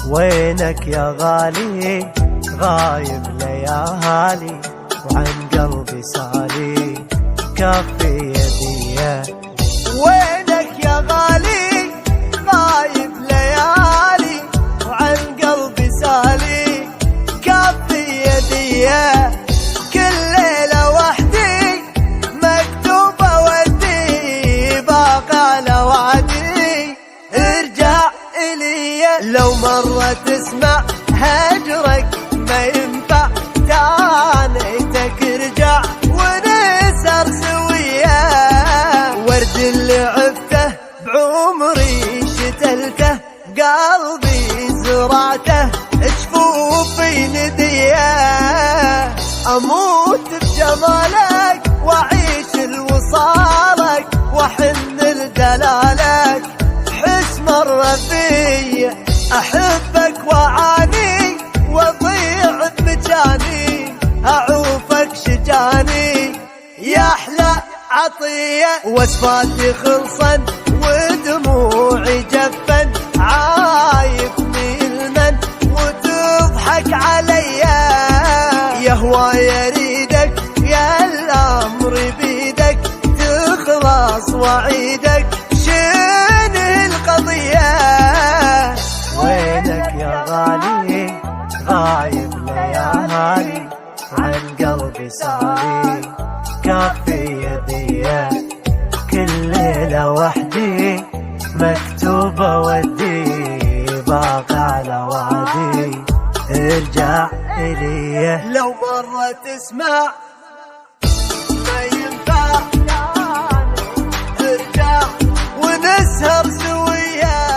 وينك يا غالي غايب ليالي وعن قلبي سالي كفي يدي. وينك يا غالي غايب ليالي وعن قلبي سالي كفي يدي. كل ليلة وحدي مكتوبة ودي باقى على وعدي ارجع إلي. لو مرة تسمع هجرك ما ينفع تانيتك ارجع ونسهر سويا. ورد اللي عفته بعمري شتلته قلبي زرعته جفوفي نديه. اموت بجمالك واعيش لوصالك واحن لدلالك حس مرة في احبك واعاني واضيع بمجاني اعوفك شجاني يا احلى عطية. وصفاتي خلصن ودموعي جفن عايفني المن وتضحك عليا. يا هواي اريدك يا الامر بيدك تخلص وعيدك شنو القضية. وينك يا غالي غايب ليالي عن قلبي سالي كفي يدي. كل ليلة وحدي مكتوبة ودي باقى على وعدي ارجع إلي. لو مرة تسمع ما ينفع ارجع ونسهر سويا.